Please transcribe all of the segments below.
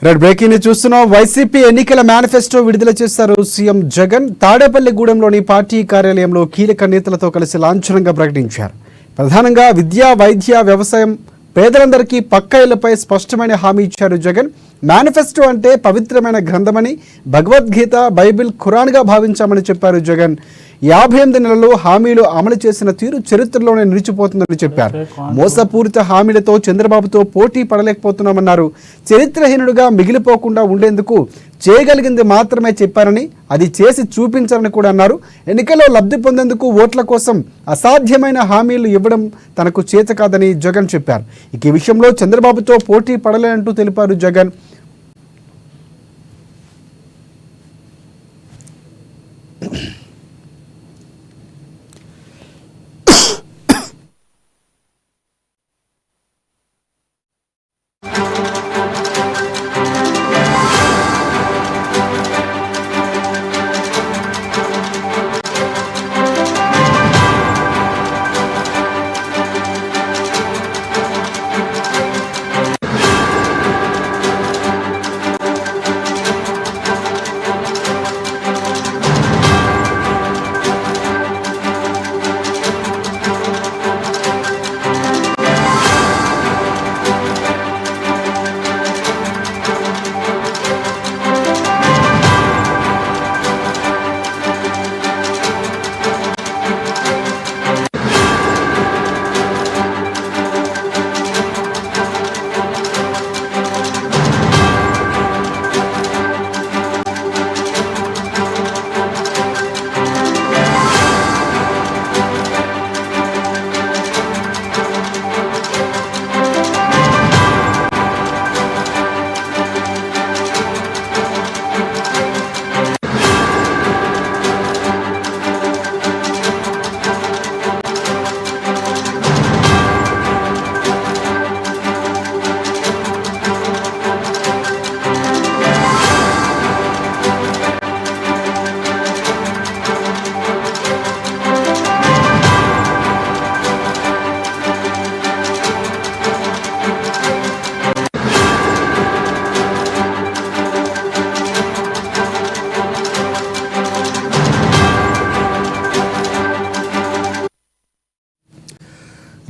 Red breaking ని చూస్తున్నాం. YCP ఎన్నికల మేనిఫెస్టో విడుదల చేశారు సీఎం జగన్. తాడేపల్లిగూడెంలోని పార్టీ కార్యాలయంలో కీలక నేతలతో కలిసి లాంఛనంగా ప్రకటించారు. ప్రధానంగా విద్య, వైద్య, వ్యవసాయం, పేదలందరికీ పక్కా ఇళ్లపై స్పష్టమైన హామీ ఇచ్చారు జగన్. మేనిఫెస్టో అంటే పవిత్రమైన గ్రంథమని, భగవద్గీత, బైబిల్, ఖురాన్గా భావించామని చెప్పారు జగన్. 58 నెలలు హామీలు అమలు చేసిన తీరు చరిత్రలోనే నిలిచిపోతుందని చెప్పారు. మోసపూరిత హామీలతో చంద్రబాబుతో పోటీ పడలేకపోతున్నామన్నారు. చరిత్రహీనుడుగా మిగిలిపోకుండా ఉండేందుకు చేయగలిగింది మాత్రమే చెప్పారని, అది చేసి చూపించారని కూడా అన్నారు. ఎన్నికల్లో లబ్ధి పొందేందుకు ఓట్ల కోసం అసాధ్యమైన హామీలు ఇవ్వడం తనకు చేత కాదని జగన్ చెప్పారు. ఈ విషయంలో చంద్రబాబుతో పోటీ పడలేనంటూ తెలిపారు జగన్.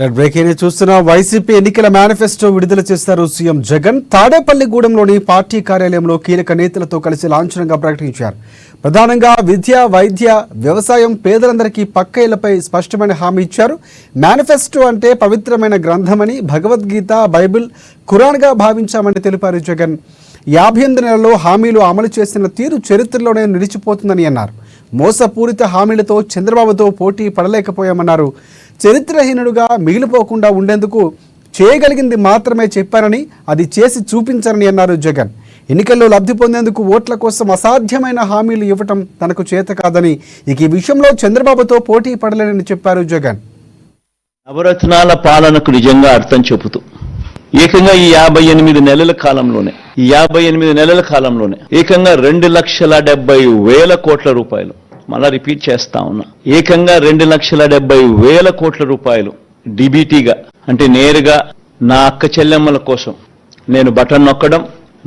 రెడ్ బ్రేకింగ్ ని చూస్తున్న వైసీపీ ఎన్నికల మేనిఫెస్టో విడుదల చేశారు సీఎం జగన్. తాడేపల్లిగూడెంలోని పార్టీ కార్యాలయంలో కీలక నేతలతో కలిసి లాంఛనంగా ప్రకటించారు. ప్రధానంగా విద్య, వైద్య, వ్యవసాయం, పేదలందరికీ పక్క ఇళ్లపై స్పష్టమైన హామీ ఇచ్చారు. మేనిఫెస్టో అంటే పవిత్రమైన గ్రంథమని, భగవద్గీత, బైబిల్, ఖురాన్గా భావించామని తెలిపారు జగన్. 58 నెలల్లో హామీలు అమలు చేసిన తీరు చరిత్రలోనే నిలిచిపోతుందని అన్నారు. మోసపూరిత హామీలతో చంద్రబాబుతో పోటీ పడలేకపోయామన్నారు. చరిత్రహీనుడుగా మిగిలిపోకుండా ఉండేందుకు చేయగలిగింది మాత్రమే చెప్పారని, అది చేసి చూపించారని అన్నారు జగన్. ఎన్నికల్లో లబ్ధి పొందేందుకు ఓట్ల కోసం అసాధ్యమైన హామీలు ఇవ్వటం తనకు చేత కాదని, ఈ విషయంలో చంద్రబాబుతో పోటీ పడలేనని చెప్పారు జగన్. నవరత్నాల పాలనకు నిజంగా అర్థం చెబుతూ ఏకంగా ఈ 58 నెలల కాలంలోనే ఏకంగా 2,70,000 కోట్ల రూపాయలు, మళ్ళా రిపీట్ చేస్తా ఉన్నా, ఏకంగా 2,70,000 కోట్ల రూపాయలు డిబిటీగా, అంటే నేరుగా నా అక్క చెల్లెమ్మల కోసం నేను బటన్ నొక్కడం,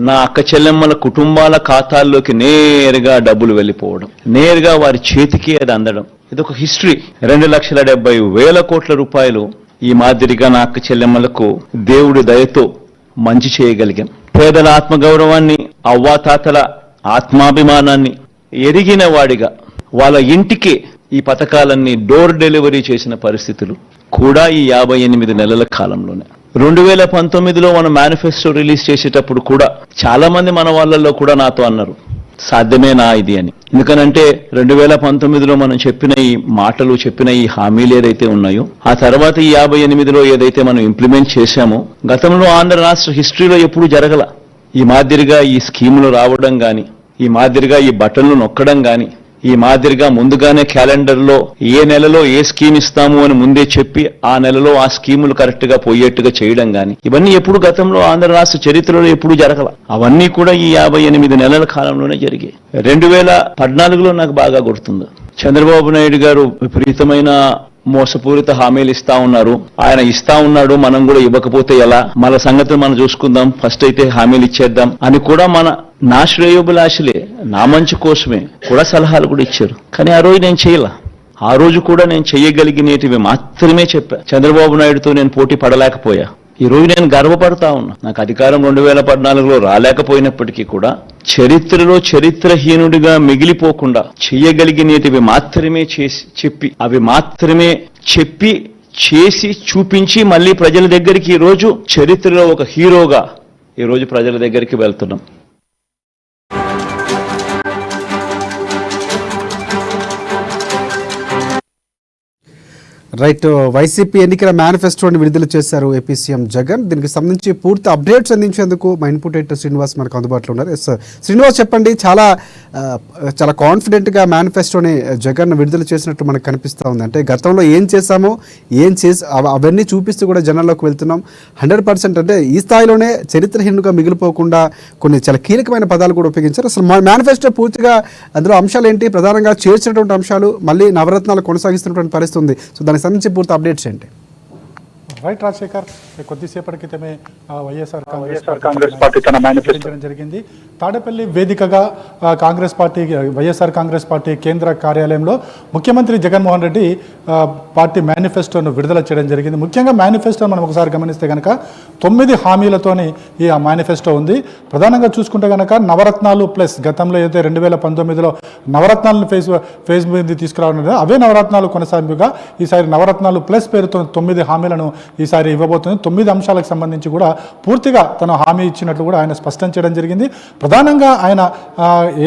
నా అక్క చెల్లెమ్మల కుటుంబాల ఖాతాల్లోకి నేరుగా డబ్బులు వెళ్ళిపోవడం, నేరుగా వారి చేతికి అది అందడం. ఇది ఒక హిస్టరీ. 2,70,000 కోట్ల రూపాయలు ఈ మాదిరిగా నా అక్క చెల్లెమ్మలకు దేవుడి దయతో మంచి చేయగలిగాం. పేదల ఆత్మగౌరవాన్ని, అవ్వాతాతల ఆత్మాభిమానాన్ని ఎరిగిన వాడిగా వాళ్ళ ఇంటికి ఈ పథకాలన్నీ డోర్ డెలివరీ చేసిన పరిస్థితులు కూడా ఈ 58 నెలల కాలంలోనే. 2019లో మనం మేనిఫెస్టో రిలీజ్ చేసేటప్పుడు కూడా చాలా మంది మన వాళ్ళల్లో కూడా నాతో అన్నారు, సాధ్యమేనా ఇది అని. ఎందుకనంటే 2019లో మనం చెప్పిన ఈ మాటలు, చెప్పిన ఈ హామీలు ఏదైతే ఉన్నాయో, ఆ తర్వాత ఈ 58లో ఏదైతే మనం ఇంప్లిమెంట్ చేశామో, గతంలో ఆంధ్ర రాష్ట్ర హిస్టరీలో ఎప్పుడు జరగల. ఈ మాదిరిగా ఈ స్కీములు రావడం కానీ, ఈ మాదిరిగా ఈ బటన్లు నొక్కడం కానీ, ఈ మాదిరిగా ముందుగానే క్యాలెండర్లో ఏ నెలలో ఏ స్కీమ్ ఇస్తాము అని ముందే చెప్పి ఆ నెలలో ఆ స్కీములు కరెక్ట్ గా పోయేట్టుగా చేయడం గాని, ఇవన్నీ ఎప్పుడు గతంలో ఆంధ్ర రాష్ట్ర చరిత్రలో ఎప్పుడు జరగల. అవన్నీ కూడా ఈ 58 నెలల కాలంలోనే జరిగాయి. 2014లో నాకు బాగా గుర్తుంది. చంద్రబాబు నాయుడు గారు విపరీతమైన మోసపూరిత హామీలు ఇస్తా ఉన్నారు. ఆయన ఇస్తా ఉన్నాడు, మనం కూడా ఇవ్వకపోతే ఎలా, మన సంగతి మనం చూసుకుందాం, ఫస్ట్ అయితే హామీలు ఇచ్చేద్దాం అని కూడా నా శ్రేయోభిలాషులే, నా మంచి కోసమే కూడా సలహాలు కూడా ఇచ్చారు. కానీ ఆ రోజు నేను చేయలా. ఆ రోజు కూడా నేను చేయగలిగినటివి మాత్రమే చెప్పా. చంద్రబాబు నాయుడుతో నేను పోటీ పడలేకపోయా. ఈ రోజు నేను గర్వపడతా ఉన్నా. నాకు అధికారం 2014లో రాలేకపోయినప్పటికీ కూడా చరిత్రలో చరిత్రహీనుడిగా మిగిలిపోకుండా చేయగలిగినటివి మాత్రమే చెప్పి చేసి చూపించి మళ్ళీ ప్రజల దగ్గరికి ఈ రోజు చరిత్రలో ఒక హీరోగా ఈ రోజు ప్రజల దగ్గరికి వెళ్తున్నాం. రైట్, వైసీపీ ఎన్నికల మేనిఫెస్టోని విడుదల చేశారు ఏపీ సీఎం జగన్. దీనికి సంబంధించి పూర్తి అప్డేట్స్ అందించేందుకు మా ఇన్పుట్ ఎడిటర్ శ్రీనివాస్ మనకు అందుబాటులో ఉన్నారు. ఎస్ సార్, శ్రీనివాస్ చెప్పండి. చాలా కాన్ఫిడెంట్గా మేనిఫెస్టోని జగన్ విడుదల చేసినట్టు మనకు కనిపిస్తూ ఉంది. అంటే గతంలో ఏం చేశామో అవన్నీ చూపిస్తూ కూడా జనాల్లోకి వెళ్తున్నాం. 100% అంటే ఈ స్థాయిలోనే చరిత్రహీనుగా మిగిలిపోకుండా కొన్ని చాలా కీలకమైన పదాలు కూడా ఉపయోగించారు. అసలు మేనిఫెస్టో పూర్తిగా అందులో అంశాలు ఏంటి, ప్రధానంగా చేర్చినటువంటి అంశాలు, మళ్ళీ నవరత్నాలు కొనసాగిస్తున్నటువంటి పరిస్థితి ఉంది. సో దానికి సంబంధించి పూర్తి అప్డేట్స్ ఏంటి? రైట్ రాజశేఖర్, కొద్దిసేపటి క్రితమే వైఎస్ఆర్ కాంగ్రెస్ పార్టీ తన మేనిఫెస్టో జరిగింది. తాడేపల్లి వేదికగా వైఎస్ఆర్ కాంగ్రెస్ పార్టీ కేంద్ర కార్యాలయంలో ముఖ్యమంత్రి జగన్మోహన్ రెడ్డి పార్టీ మేనిఫెస్టోను విడుదల చేయడం జరిగింది. ముఖ్యంగా మేనిఫెస్టో మనం ఒకసారి గమనిస్తే కనుక 9 హామీలతోని ఈ మేనిఫెస్టో ఉంది. ప్రధానంగా చూసుకుంటే కనుక నవరత్నాలు ప్లస్, గతంలో అయితే 2019లో నవరత్నాలను ఫేజ్ మీద తీసుకురావడం, అవే నవరత్నాలు కొనసాగింపుగా ఈసారి నవరత్నాలు ప్లస్ పేరుతో 9 హామీలను ఈసారి ఇవ్వబోతుంది. 9 అంశాలకు సంబంధించి కూడా పూర్తిగా తను హామీ ఇచ్చినట్లు కూడా ఆయన స్పష్టం చేయడం జరిగింది. ప్రధానంగా ఆయన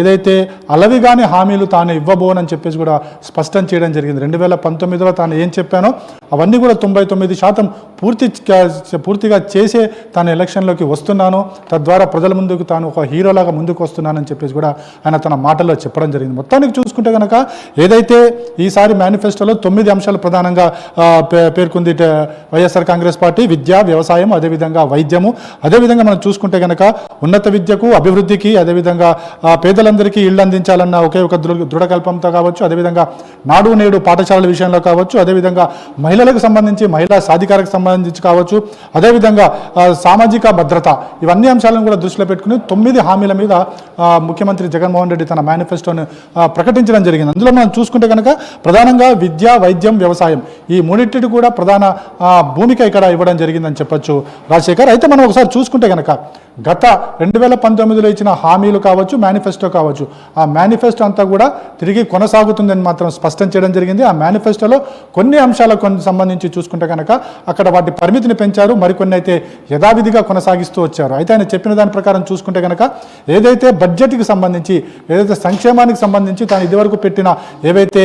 ఏదైతే అలవిగానే హామీలు తాను ఇవ్వబోనని చెప్పేసి కూడా స్పష్టం చేయడం జరిగింది. 2019లో తాను ఏం చెప్పానో అవన్నీ కూడా 99% పూర్తిగా చేసే తాను ఎలక్షన్లోకి వస్తున్నాను, తద్వారా ప్రజల ముందుకు తాను ఒక హీరోలాగా ముందుకు వస్తున్నానని చెప్పేసి కూడా ఆయన తన మాటల్లో చెప్పడం జరిగింది. మొత్తానికి చూసుకుంటే కనుక ఏదైతే ఈసారి మేనిఫెస్టోలో 9 అంశాలు ప్రధానంగా పేర్కొంది వైఎస్ఆర్ కాంగ్రెస్ పార్టీ, విద్య, వ్యవసాయం, అదేవిధంగా వైద్యము, అదేవిధంగా మనం చూసుకుంటే కనుక ఉన్నత విద్యకు, అభివృద్ధికి, అదేవిధంగా పేదలందరికీ ఇళ్లు అందించాలన్న ఒకే ఒక దృఢకల్పంతో కావచ్చు, అదేవిధంగా నాడు నేడు పాఠశాలల విషయంలో కావచ్చు, అదేవిధంగా మహిళలకు సంబంధించి మహిళా సాధికారకు సంబంధించి కావచ్చు, అదేవిధంగా సామాజిక భద్రత, ఇవన్నీ అంశాలను కూడా దృష్టిలో పెట్టుకుని 9 హామీల మీద ముఖ్యమంత్రి జగన్మోహన్ రెడ్డి తన మేనిఫెస్టోను ప్రకటించడం జరిగింది. అందులో మనం చూసుకుంటే కనుక ప్రధానంగా విద్య, వైద్యం, వ్యవసాయం ఈ మూడింటికి కూడా ప్రధాన భూమిక ఇక్కడ ఇవ్వడం జరిగిందని చెప్పొచ్చు రాజశేఖర్. అయితే మనం ఒకసారి చూసుకుంటే కనుక గత 2019లో ఇచ్చిన హామీలు కావచ్చు, మేనిఫెస్టో కావచ్చు, ఆ మేనిఫెస్టో అంతా కూడా తిరిగి కొనసాగుతుందని మాత్రం స్పష్టం చేయడం జరిగింది. ఆ మేనిఫెస్టోలో కొన్ని అంశాలకు సంబంధించి చూసుకుంటే కనుక అక్కడ వాటి పరిమితిని పెంచారు, మరికొన్ని అయితే యథావిధిగా కొనసాగిస్తూ వచ్చారు. అయితే ఆయన చెప్పిన దాని ప్రకారం చూసుకుంటే కనుక ఏదైతే బడ్జెట్కి సంబంధించి, ఏదైతే సంక్షేమానికి సంబంధించి తాను ఇదివరకు పెట్టిన ఏవైతే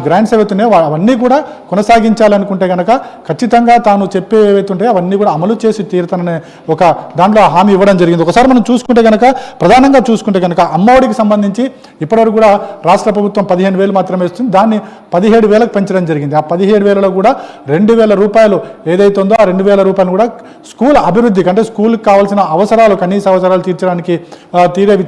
గ్రాంట్స్ ఏవైతున్నాయో అవన్నీ కూడా కొనసాగించాలనుకుంటే కనుక ఖచ్చితంగా తాను చెప్పే ఏవైతే ఉంటాయో అవన్నీ కూడా అమలు చేసి తీరుతాననే ఒక దాంట్లో హామీ ఇవ్వడం జరిగింది. ఒకసారి మనం చూసుకుంటే కనుక ప్రధానంగా చూసుకుంటే కనుక అమ్మఒడికి సంబంధించి ఇప్పటివరకు కూడా రాష్ట్ర ప్రభుత్వం 15,000 మాత్రమే ఇస్తుంది. దాన్ని 17,000కు పెంచడం జరిగింది. ఆ 17,000లో కూడా 2,000 రూపాయలు ఏదైతే ఉందో ఆ 2,000 రూపాయలు కూడా స్కూల్ అభివృద్ధికి, అంటే స్కూల్కి కావాల్సిన అవసరాలు, కనీస అవసరాలు తీర్చడానికి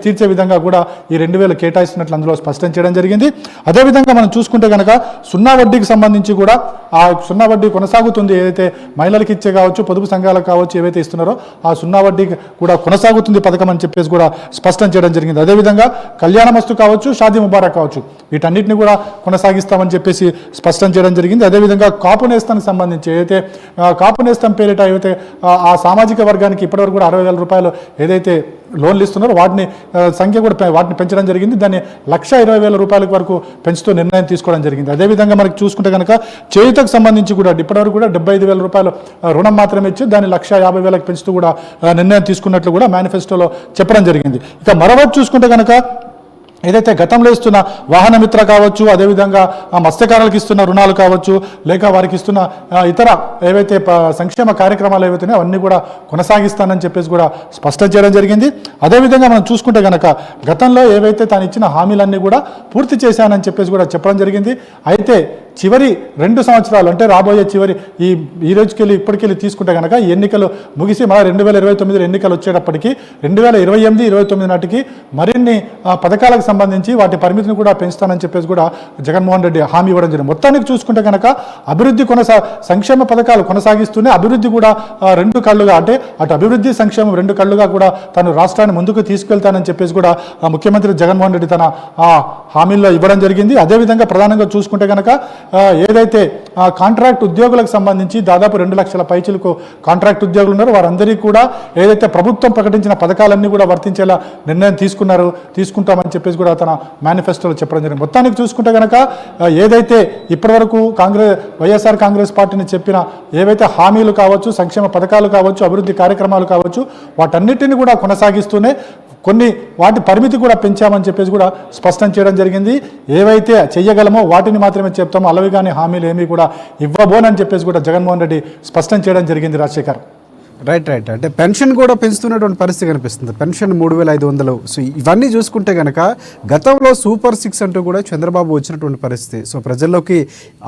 తీర్చే విధంగా కూడా ఈ 2,000 కేటాయిస్తున్నట్లు అందులో స్పష్టం చేయడం జరిగింది. అదేవిధంగా మనం చూసుకుంటే కనుక 0 వడ్డీకి సంబంధించి కూడా ఆ 0 వడ్డీ కొనసాగుతుంది. ఏదైతే మహిళలకు ఇచ్చే కావచ్చు, పొదుపు సంఘాలకు కావచ్చు, ఏవైతే ఇస్తున్నారో ఆ 0 వడ్డీ కూడా కొనసాగుతుంది పథకం అని చెప్పేసి కూడా స్పష్టం చేయడం జరిగింది. అదేవిధంగా కళ్యాణమస్తు కావచ్చు, షాదీ ముబారక్ కావచ్చు, వీటన్నిటిని కూడా కొనసాగిస్తామని చెప్పేసి స్పష్టం చేయడం జరిగింది. అదేవిధంగా కాపు నేస్తానికి సంబంధించి ఏదైతే కాపు నేస్తం పేరిట ఏదైతే ఆ సామాజిక వర్గానికి ఇప్పటివరకు కూడా 60,000 రూపాయలు ఏదైతే లోన్లు ఇస్తున్నారో వాటిని సంఖ్య కూడా వాటిని పెంచడం జరిగింది. దాన్ని 1,20,000 రూపాయల వరకు పెంచుతూ నిర్ణయం తీసుకోవడం జరిగింది. అదేవిధంగా మనకి చూసుకుంటే కనుక చేయుతకు సంబంధించి కూడా ఇప్పటివరకు కూడా 75,000 రూపాయలు రుణం మాత్రమే ఇచ్చి దాన్ని 1,50,000 పెంచుతూ కూడా నిర్ణయం తీసుకున్నట్లు కూడా మేనిఫెస్టోలో చెప్పడం జరిగింది. ఇక మరొకటి చూసుకుంటే కనుక ఏదైతే గతంలో ఇస్తున్న వాహన మిత్ర కావచ్చు, అదేవిధంగా మత్స్యకారులకు ఇస్తున్న రుణాలు కావచ్చు, లేక వారికి ఇస్తున్న ఇతర ఏవైతే సంక్షేమ కార్యక్రమాలు ఏవైతున్నాయో అవన్నీ కూడా కొనసాగిస్తానని చెప్పేసి కూడా స్పష్టం చేయడం జరిగింది. అదేవిధంగా మనం చూసుకుంటే కనుక గతంలో ఏవైతే తాను ఇచ్చిన హామీలన్నీ కూడా పూర్తి చేశానని చెప్పేసి కూడా చెప్పడం జరిగింది. అయితే చివరి 2 సంవత్సరాలు అంటే రాబోయే చివరి ఈ రోజుకెళ్ళి ఇప్పటికెళ్ళి తీసుకుంటే కనుక ఈ ఎన్నికలు ముగిసి మళ్ళీ 2029 ఎన్నికలు వచ్చేటప్పటికి 2028-29 నాటికి మరిన్ని పథకాలకు సంబంధించి వాటి పరిమితిని కూడా పెంచుతానని చెప్పేసి కూడా జగన్మోహన్ రెడ్డి హామీ ఇవ్వడం జరిగింది. మొత్తానికి చూసుకుంటే కనుక అభివృద్ధి సంక్షేమ పథకాలు కొనసాగిస్తూనే అభివృద్ధి కూడా 2 కళ్ళుగా అంటే అటు అభివృద్ధి సంక్షేమం 2 కళ్ళుగా కూడా తను రాష్ట్రాన్ని ముందుకు తీసుకెళ్తానని చెప్పేసి కూడా ముఖ్యమంత్రి జగన్మోహన్ రెడ్డి తన హామీల్లో ఇవ్వడం జరిగింది. అదేవిధంగా ప్రధానంగా చూసుకుంటే కనుక ఏదైతే కాంట్రాక్ట్ ఉద్యోగులకు సంబంధించి దాదాపు 2 లక్షల పైచిలకు కాంట్రాక్ట్ ఉద్యోగులు ఉన్నారో వారందరికీ కూడా ఏదైతే ప్రభుత్వం ప్రకటించిన పథకాలన్నీ కూడా వర్తించేలా నిర్ణయం తీసుకుంటామని చెప్పేసి కూడా తన మేనిఫెస్టోలో చెప్పడం జరిగింది. మొత్తానికి చూసుకుంటే కనుక ఏదైతే ఇప్పటివరకు వైఎస్ఆర్ కాంగ్రెస్ పార్టీని చెప్పిన ఏవైతే హామీలు కావచ్చు, సంక్షేమ పథకాలు కావచ్చు, అభివృద్ధి కార్యక్రమాలు కావచ్చు, వాటన్నిటిని కూడా కొనసాగిస్తూనే వాటి పరిమితి కూడా పెంచామని చెప్పేసి కూడా స్పష్టం చేయడం జరిగింది. ఏవైతే చెయ్యగలమో వాటిని మాత్రమే చెప్తామో, అలవి కానీ హామీలు ఏమీ కూడా ఇవ్వబోనని చెప్పేసి కూడా జగన్మోహన్ రెడ్డి స్పష్టం చేయడం జరిగింది. రాజశేఖర్, రైట్ అంటే పెన్షన్ కూడా పెంచుతున్నటువంటి పరిస్థితి కనిపిస్తుంది. పెన్షన్ 3500. సో ఇవన్నీ చూసుకుంటే కనుక గతంలో సూపర్ 6 అంటూ కూడా చంద్రబాబు వచ్చినటువంటి పరిస్థితి. సో ప్రజల్లోకి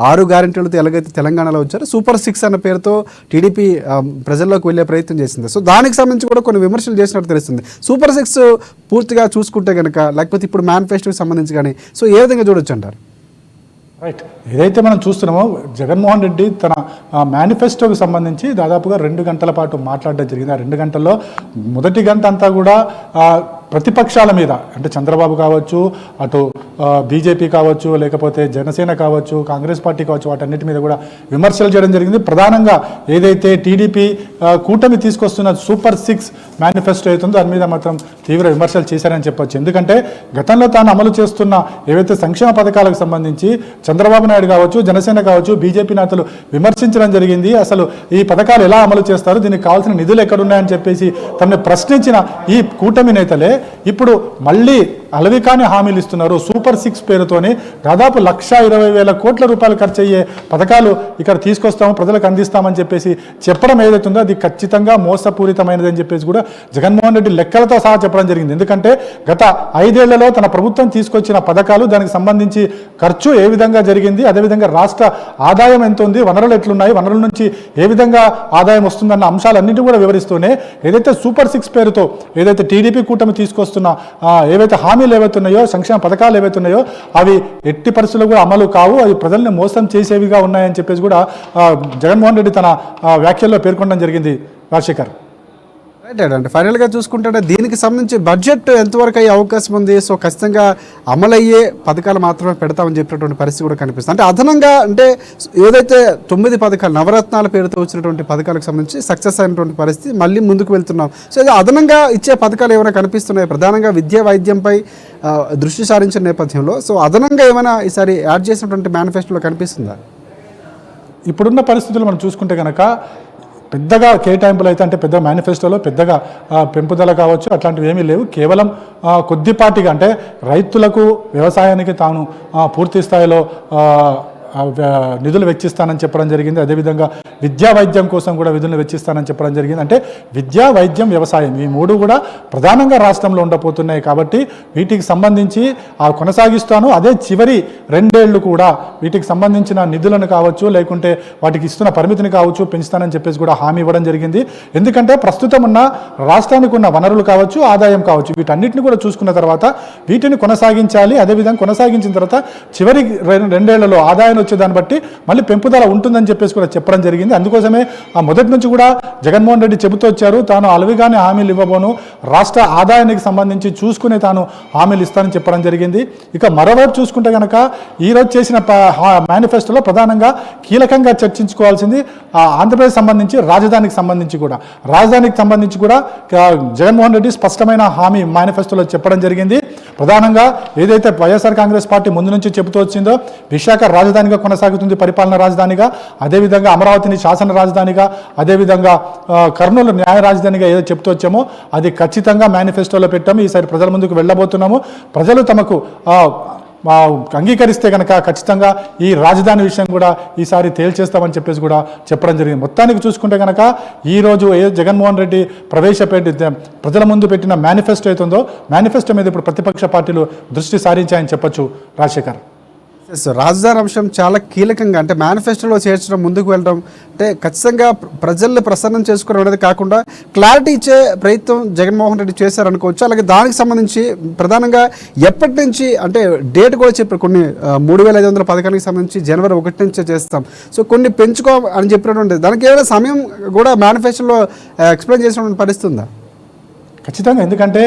6 గ్యారెంటీలతో ఎలాగైతే తెలంగాణలో వచ్చారో సూపర్ 6 అన్న పేరుతో టీడీపీ ప్రజల్లోకి వెళ్ళే ప్రయత్నం చేసింది. సో దానికి సంబంధించి కూడా కొన్ని విమర్శలు చేసినట్టు తెలుస్తుంది. సూపర్ 6 పూర్తిగా చూసుకుంటే కనుక, లేకపోతే ఇప్పుడు మేనిఫెస్టోకి సంబంధించి కానీ, సో ఏ విధంగా చూడొచ్చు అంటారు? రైట్, ఏదైతే మనం చూస్తున్నామో జగన్మోహన్ రెడ్డి తన మేనిఫెస్టోకి సంబంధించి దాదాపుగా 2 గంటల పాటు మాట్లాడడం జరిగింది. ఆ 2 గంటల్లో మొదటి గంట అంతా కూడా ప్రతిపక్షాల మీద, అంటే చంద్రబాబు కావచ్చు, అటు బీజేపీ కావచ్చు, లేకపోతే జనసేన కావచ్చు, కాంగ్రెస్ పార్టీ కావచ్చు, వాటన్నిటి మీద కూడా విమర్శలు చేయడం జరిగింది. ప్రధానంగా ఏదైతే టీడీపీ కూటమి తీసుకొస్తున్న సూపర్ 6 మేనిఫెస్టో అవుతుందో దాని మీద మాత్రం తీవ్ర విమర్శలు చేశారని చెప్పొచ్చు. ఎందుకంటే గతంలో తాను అమలు చేస్తున్న ఏవైతే సంక్షేమ పథకాలకు సంబంధించి చంద్రబాబు నాయుడు కావచ్చు, జనసేన కావచ్చు, బీజేపీ నేతలు విమర్శించడం జరిగింది. అసలు ఈ పథకాలు ఎలా అమలు చేస్తారు, దీనికి కావాల్సిన నిధులు ఎక్కడున్నాయని చెప్పేసి తనని ప్రశ్నించిన ఈ కూటమి నేతలే ఇప్పుడు మళ్ళీ అలవికాని హామీలు ఇస్తున్నారు. సూపర్ 6 పేరుతోని దాదాపు 1,20,000 కోట్ల రూపాయలు ఖర్చు అయ్యే పథకాలు ఇక్కడ తీసుకొస్తాము, ప్రజలకు అందిస్తామని చెప్పేసి చెప్పడం ఏదైతుందో అది ఖచ్చితంగా మోసపూరితమైనది అని చెప్పేసి కూడా జగన్మోహన్ రెడ్డి లెక్కలతో సహా చెప్పడం జరిగింది. ఎందుకంటే గత 5 ఏళ్లలో తన ప్రభుత్వం తీసుకొచ్చిన పథకాలు, దానికి సంబంధించి ఖర్చు ఏ విధంగా జరిగింది, అదేవిధంగా రాష్ట్ర ఆదాయం ఎంత ఉంది, వనరులు ఎట్లున్నాయి, వనరుల నుంచి ఏ విధంగా ఆదాయం వస్తుందన్న అంశాలన్నింటి కూడా వివరిస్తూనే ఏదైతే సూపర్ 6 పేరుతో ఏదైతే టీడీపీ కూటమి తీసుకొస్తున్న ఏవైతే హామీలు ఏవైతే ఉన్నాయో, సంక్షేమ పథకాలు ఏవైతే ఉన్నాయో అవి ఎట్టి పరిస్థితుల్లో కూడా అమలు కావు, అవి ప్రజల్ని మోసం చేసేవిగా ఉన్నాయని చెప్పేసి కూడా జగన్మోహన్ రెడ్డి తన వ్యాఖ్యల్లో పేర్కొనడం జరిగింది. రాజశేఖర్, రైట్ అంటే ఫైనల్గా చూసుకుంటే దీనికి సంబంధించి బడ్జెట్ ఎంతవరకు అయ్యే అవకాశం ఉంది? సో ఖచ్చితంగా అమలయ్యే పథకాలు మాత్రమే పెడతామని చెప్పినటువంటి పరిస్థితి కూడా కనిపిస్తుంది. అంటే అదనంగా అంటే ఏదైతే 9 పథకాలు నవరత్నాల పేరుతో వచ్చినటువంటి పథకాలకు సంబంధించి సక్సెస్ అయినటువంటి పరిస్థితి, మళ్ళీ ముందుకు వెళ్తున్నాం. సో ఇది అదనంగా ఇచ్చే పథకాలు ఏమైనా కనిపిస్తున్నాయి? ప్రధానంగా విద్యా వైద్యంపై దృష్టి సారించిన నేపథ్యంలో సో అదనంగా ఏమైనా ఈసారి యాడ్ చేసినటువంటి మేనిఫెస్టోలో కనిపిస్తుందా? ఇప్పుడున్న పరిస్థితులు మనం చూసుకుంటే కనుక పెద్దగా కేటాయింపులు అయితే, అంటే పెద్ద మేనిఫెస్టోలో పెద్దగా పెంపుదల కావచ్చు అట్లాంటివి ఏమీ లేవు. కేవలం కొద్దిపాటిగా అంటే రైతులకు, వ్యవసాయానికి తాను పూర్తి స్థాయిలో నిధులు వెచ్చిస్తానని చెప్పడం జరిగింది. అదేవిధంగా విద్యా వైద్యం కోసం కూడా నిధులు వెచ్చిస్తానని చెప్పడం జరిగింది. అంటే విద్యా, వైద్యం, వ్యవసాయం ఈ 3 కూడా ప్రధానంగా రాష్ట్రంలో ఉండబోతున్నాయి. కాబట్టి వీటికి సంబంధించి కొనసాగిస్తాను. అదే చివరి 2 ఏళ్ళు కూడా వీటికి సంబంధించిన నిధులను కావచ్చు, లేకుంటే వాటికి ఇస్తున్న పరిమితిని కావచ్చు పెంచుతానని చెప్పేసి కూడా హామీ ఇవ్వడం జరిగింది. ఎందుకంటే ప్రస్తుతం ఉన్న రాష్ట్రానికి ఉన్న వనరులు కావచ్చు, ఆదాయం కావచ్చు, వీటన్నిటిని కూడా చూసుకున్న తర్వాత వీటిని కొనసాగించాలి. అదేవిధంగా కొనసాగించిన తర్వాత చివరి 2 ఏళ్లలో ఆదాయం వచ్చే దాన్ని బట్టి మళ్ళీ పెంపుదల ఉంటుందని చెప్పేసి కూడా చెప్పడం జరిగింది. అందుకోసమే మొదటి నుంచి కూడా జగన్మోహన్ రెడ్డి చెబుతూ వచ్చారు, తాను అలవిగానే హామీలు ఇవ్వబోను, రాష్ట్ర ఆదాయానికి సంబంధించి చూసుకునే తాను హామీలు ఇస్తానని చెప్పడం జరిగింది. ఇక మరోవైపు చూసుకుంటే కనుక ఈరోజు చేసిన మేనిఫెస్టోలో ప్రధానంగా కీలకంగా చర్చించుకోవాల్సింది ఆంధ్రప్రదేశ్ సంబంధించి రాజధానికి సంబంధించి కూడా జగన్మోహన్ రెడ్డి స్పష్టమైన హామీ మేనిఫెస్టోలో చెప్పడం జరిగింది. ప్రధానంగా ఏదైతే వైఎస్ఆర్ కాంగ్రెస్ పార్టీ ముందు నుంచి చెబుతూ వచ్చిందో విశాఖ రాజధానిగా కొనసాగుతుంది, పరిపాలన రాజధానిగా, అదేవిధంగా అమరావతిని శాసన రాజధానిగా, అదేవిధంగా కర్నూలు న్యాయ రాజధానిగా ఏదో చెప్తూ వచ్చామో అది ఖచ్చితంగా మేనిఫెస్టోలో పెట్టాము. ఈసారి ప్రజల ముందుకు వెళ్ళబోతున్నాము. ప్రజలు తమకు అంగీకరిస్తే కనుక ఖచ్చితంగా ఈ రాజధాని విషయం కూడా ఈసారి తేల్చేస్తామని చెప్పేసి కూడా చెప్పడం జరిగింది. మొత్తానికి చూసుకుంటే కనుక ఈరోజు జగన్మోహన్ రెడ్డి ప్రజల ముందు పెట్టిన మేనిఫెస్టో అవుతుందో మేనిఫెస్టో మీద ఇప్పుడు ప్రతిపక్ష పార్టీలు దృష్టి సారించాయని చెప్పొచ్చు. రాజశేఖర్, రాజధాని అంశం చాలా కీలకంగా అంటే మేనిఫెస్టోలో చేర్చడం, ముందుకు వెళ్ళడం అంటే ఖచ్చితంగా ప్రజల్ని ప్రసన్నం చేసుకోవడం అనేది కాకుండా క్లారిటీ ఇచ్చే ప్రయత్నం జగన్మోహన్ రెడ్డి చేశారనుకోవచ్చు. అలాగే దానికి సంబంధించి ప్రధానంగా ఎప్పటి నుంచి అంటే డేట్ కూడా చెప్పారు, కొన్ని 3,500 పథకానికి సంబంధించి జనవరి 1 నుంచే చేస్తాం, సో కొన్ని పెంచుకో అని చెప్పినటువంటి దానికి ఏమైనా సమయం కూడా మేనిఫెస్టోలో ఎక్స్ప్లెయిన్ చేసినటువంటి పరిస్థితి ఉందా? ఖచ్చితంగా, ఎందుకంటే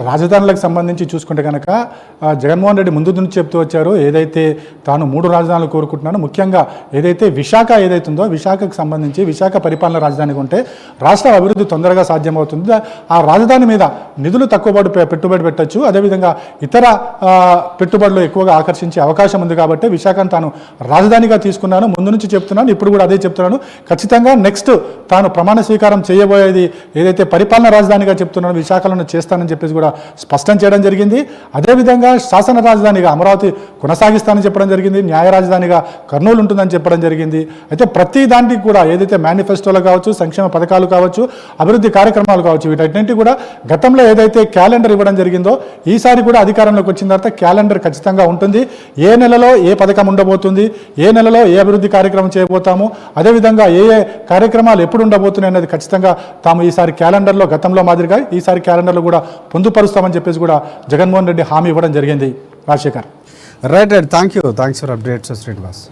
రాజధానులకు సంబంధించి చూసుకుంటే కనుక జగన్మోహన్ రెడ్డి ముందు నుంచి చెప్తూ వచ్చారు, ఏదైతే తాను 3 రాజధానులు కోరుకుంటున్నాను, ముఖ్యంగా ఏదైతే విశాఖ ఏదైతుందో విశాఖకు సంబంధించి విశాఖ పరిపాలన రాజధానికి ఉంటే రాష్ట్ర అభివృద్ధి తొందరగా సాధ్యమవుతుంది, ఆ రాజధాని మీద నిధులు తక్కువ పెట్టుబడి పెట్టచ్చు, అదేవిధంగా ఇతర పెట్టుబడులు ఎక్కువగా ఆకర్షించే అవకాశం ఉంది కాబట్టి విశాఖను తాను రాజధానిగా తీసుకున్నాను, ముందు నుంచి చెప్తున్నాను, ఇప్పుడు కూడా అదే చెప్తున్నాను. ఖచ్చితంగా నెక్స్ట్ తాను ప్రమాణ స్వీకారం చేయబోయేది ఏదైతే పరిపాలన రాజధానిగా చెప్తున్నానో విశాఖలను చేస్తానని చెప్పేసి కూడా స్పష్టం చేయడం జరిగింది. అదేవిధంగా శాసన రాజధానిగా అమరావతి కొనసాగిస్తానని చెప్పడం జరిగింది, న్యాయ రాజధానిగా కర్నూలు ఉంటుందని చెప్పడం జరిగింది. అయితే ప్రతి దానికి కూడా ఏదైతే మేనిఫెస్టోలు కావచ్చు, సంక్షేమ పథకాలు కావచ్చు, అభివృద్ధి కార్యక్రమాలు కావచ్చు, వీటన్నింటి కూడా గతంలో ఏదైతే క్యాలెండర్ ఇవ్వడం జరిగిందో ఈసారి కూడా అధికారంలోకి వచ్చిన తర్వాత క్యాలెండర్ ఖచ్చితంగా ఉంటుంది. ఏ నెలలో ఏ పథకం ఉండబోతుంది, ఏ నెలలో ఏ అభివృద్ధి కార్యక్రమం చేయబోతాము, అదేవిధంగా ఏ ఏ కార్యక్రమాలు ఎప్పుడు ఉండబోతున్నాయి అనేది ఖచ్చితంగా తాము ఈసారి క్యాలెండర్లో గతంలో మాదిరిగా ఈసారి క్యాలెండర్లో కూడా పొందుపరుస్తామని చెప్పేసి కూడా జగన్మోహన్ రెడ్డి హామీ ఇవ్వడం జరిగింది. Rajasekhar. Right. Thanks for updates Srinivas.